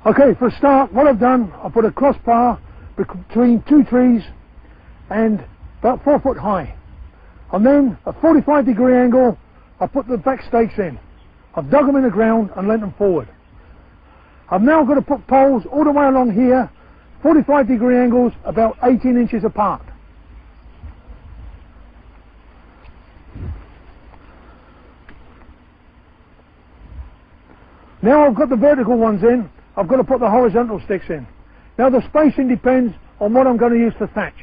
Okay, for a start, what I've done, I put a crossbar between two trees and about 4 foot high. And then at 45-degree angle, I put the back stakes in. I've dug them in the ground and leant them forward. I've now got to put poles all the way along here, 45-degree angles, about 18 inches apart. Now I've got the vertical ones in, I've got to put the horizontal sticks in. Now the spacing depends on what I'm going to use for thatch.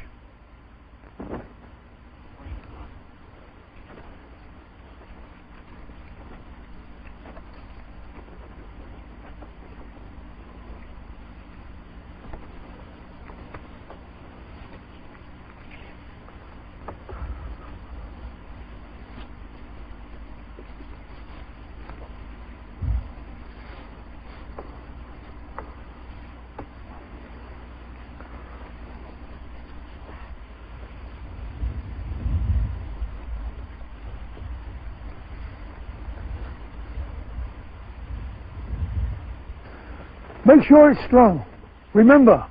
Make sure it's strong. Remember,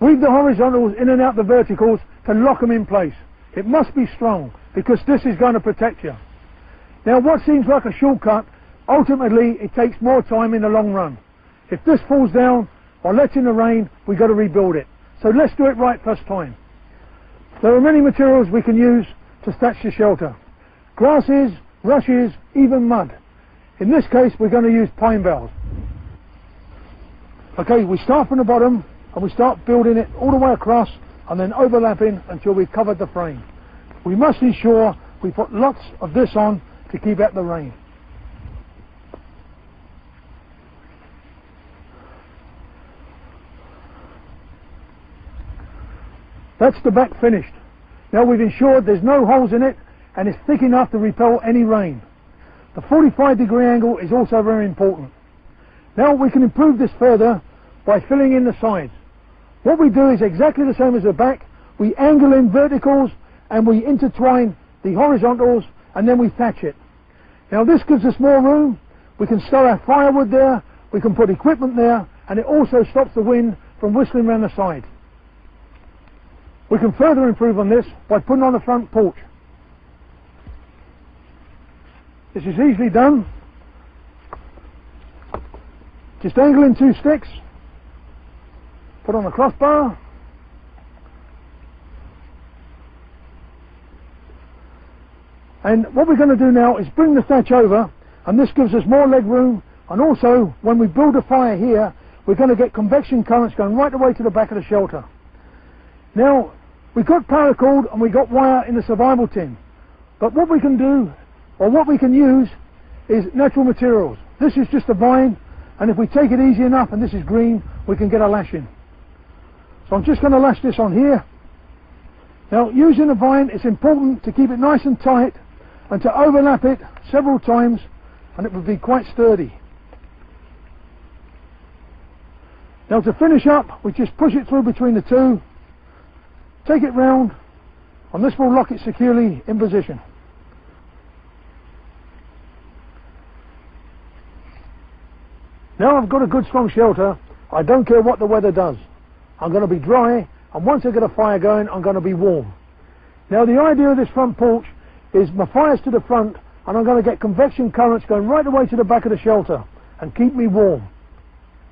weave the horizontals in and out the verticals to lock them in place. It must be strong because this is going to protect you. Now what seems like a shortcut, ultimately it takes more time in the long run. If this falls down or lets in the rain, we've got to rebuild it. So let's do it right first time. There are many materials we can use to thatch the shelter. Grasses, rushes, even mud. In this case we're going to use pine boughs. Okay, we start from the bottom and we start building it all the way across and then overlapping until we've covered the frame. We must ensure we put lots of this on to keep out the rain. That's the back finished. Now we've ensured there's no holes in it and it's thick enough to repel any rain. The 45-degree angle is also very important. Now we can improve this further by filling in the sides. What we do is exactly the same as the back. We angle in verticals and we intertwine the horizontals and then we thatch it. Now this gives us more room. We can stow our firewood there, we can put equipment there, and it also stops the wind from whistling around the sides. We can further improve on this by putting on the front porch. This is easily done. Just angle in 2 sticks, put on a crossbar, and what we're going to do now is bring the thatch over, and this gives us more leg room, and also when we build a fire here we're going to get convection currents going right away to the back of the shelter. Now we've got paracord and we've got wire in the survival tin, but what we can do, or what we can use, is natural materials. This is just a vine, and if we take it easy enough, and this is green, we can get a lash in. So I'm just going to lash this on here. Now using a vine, it's important to keep it nice and tight and to overlap it several times, and it will be quite sturdy. Now to finish up, we just push it through between the two, take it round, and this will lock it securely in position. Now I've got a good strong shelter, I don't care what the weather does. I'm going to be dry, and once I get a fire going, I'm going to be warm. Now the idea of this front porch is my fire's to the front, and I'm going to get convection currents going right away to the back of the shelter and keep me warm.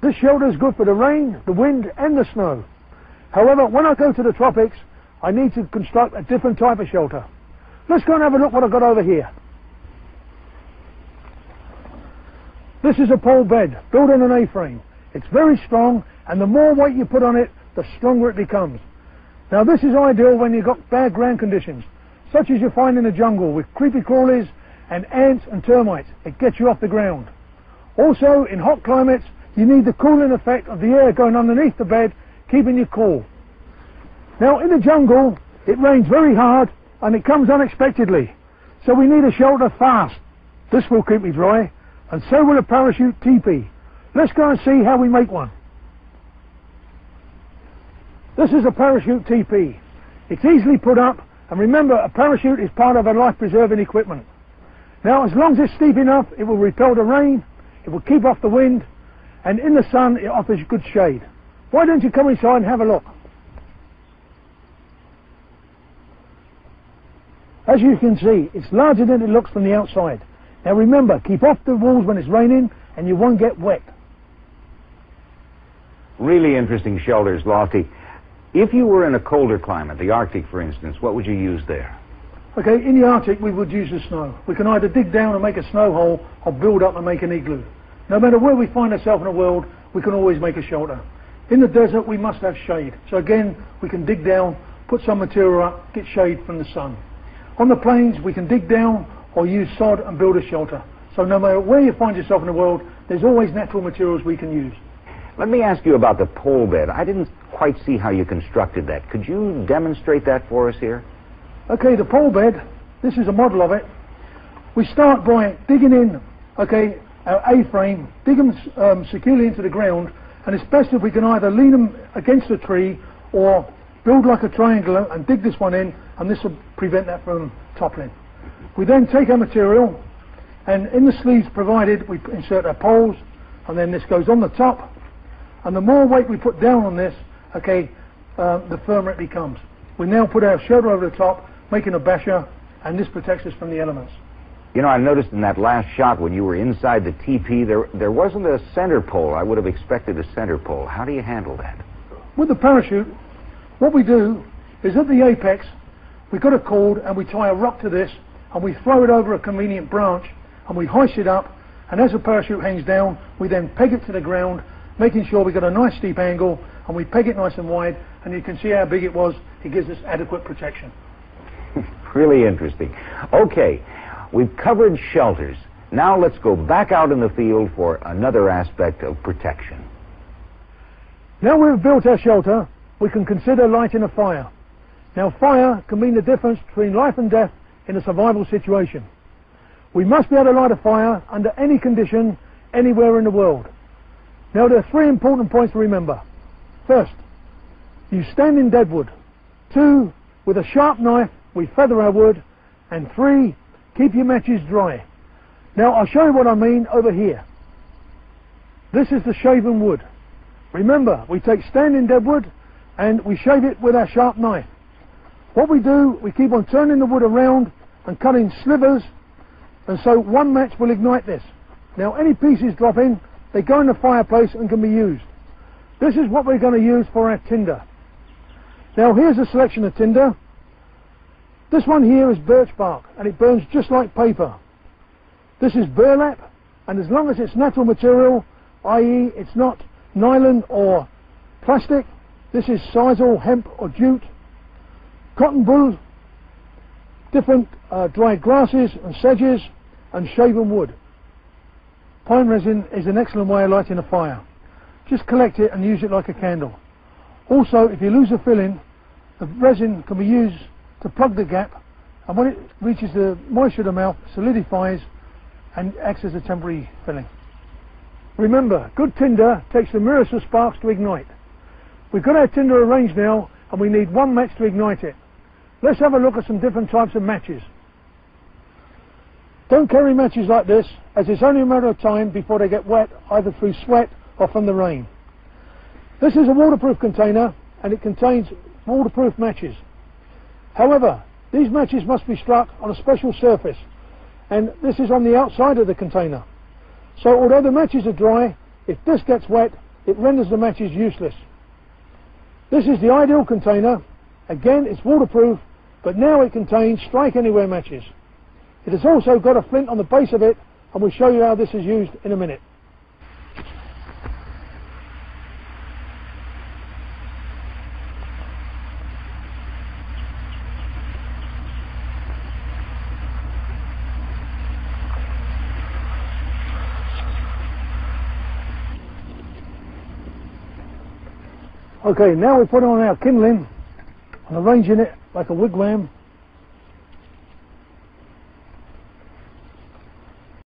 This shelter is good for the rain, the wind and the snow. However, when I go to the tropics, I need to construct a different type of shelter. Let's go and have a look what I've got over here. This is a pole bed built on an A-frame. It's very strong, and the more weight you put on it, the stronger it becomes. Now this is ideal when you've got bad ground conditions, such as you find in the jungle with creepy crawlies and ants and termites. It gets you off the ground. Also, in hot climates, you need the cooling effect of the air going underneath the bed, keeping you cool. Now in the jungle, it rains very hard and it comes unexpectedly, so we need a shelter fast. This will keep me dry, and so will a parachute teepee. Let's go and see how we make one. This is a parachute teepee. It's easily put up, and remember, a parachute is part of our life-preserving equipment. Now, as long as it's steep enough, it will repel the rain, it will keep off the wind, and in the sun it offers good shade. Why don't you come inside and have a look? As you can see, it's larger than it looks from the outside. Now remember, keep off the walls when it's raining and you won't get wet. Really interesting shelters, Lofty. If you were in a colder climate, the Arctic for instance, what would you use there? Okay, in the Arctic we would use the snow. We can either dig down and make a snow hole or build up and make an igloo. No matter where we find ourselves in the world, we can always make a shelter. In the desert we must have shade. So again, we can dig down, put some material up, get shade from the sun. On the plains we can dig down or use sod and build a shelter. So no matter where you find yourself in the world, there's always natural materials we can use. Let me ask you about the pole bed. I didn't quite see how you constructed that. Could you demonstrate that for us here? Okay, the pole bed, this is a model of it. We start by digging in, okay, our A-frame, dig them securely into the ground, and it's best if we can either lean them against a tree or build like a triangle and dig this one in, and this will prevent that from toppling. We then take our material, and in the sleeves provided we insert our poles, and then this goes on the top, and the more weight we put down on this, okay, the firmer it becomes. We now put our shelter over the top, making a basher, and this protects us from the elements. You know, I noticed in that last shot when you were inside the teepee, there wasn't a center pole. I would have expected a center pole. How do you handle that? With the parachute, what we do is at the apex, we've got a cord and we tie a rock to this, and we throw it over a convenient branch, and we hoist it up, and as the parachute hangs down, we then peg it to the ground, making sure we've got a nice steep angle, and we peg it nice and wide, and you can see how big it was. It gives us adequate protection. Really interesting. Okay, we've covered shelters. Now let's go back out in the field for another aspect of protection. Now we've built our shelter, we can consider lighting a fire. Now fire can mean the difference between life and death in a survival situation. We must be able to light a fire under any condition, anywhere in the world. Now there are 3 important points to remember. First, you stand in dead wood. 2, with a sharp knife we feather our wood. And 3, keep your matches dry. Now I'll show you what I mean over here. This is the shaven wood. Remember, we take standing dead wood and we shave it with our sharp knife. What we do, we keep on turning the wood around and cutting slivers, and so one match will ignite this. Now any pieces drop in, they go in the fireplace and can be used. This is what we're going to use for our tinder. Now here's a selection of tinder. This one here is birch bark, and it burns just like paper. This is burlap, and as long as it's natural material, i.e. it's not nylon or plastic, this is sisal, hemp or jute. Cotton wool, different dried grasses and sedges, and shaven wood. Pine resin is an excellent way of lighting a fire. Just collect it and use it like a candle. Also, if you lose a filling, the resin can be used to plug the gap, and when it reaches the moisture of the mouth, solidifies and acts as a temporary filling. Remember, good tinder takes the merest of sparks to ignite. We've got our tinder arranged now, and we need one match to ignite it. Let's have a look at some different types of matches. Don't carry matches like this, as it's only a matter of time before they get wet, either through sweat or from the rain. This is a waterproof container, and it contains waterproof matches. However, these matches must be struck on a special surface, and this is on the outside of the container. So although the matches are dry, if this gets wet, it renders the matches useless. This is the ideal container. Again, it's waterproof, but now it contains strike anywhere matches. It has also got a flint on the base of it, and we'll show you how this is used in a minute. Okay, now we put on our kindling and arranging it like a wigwam.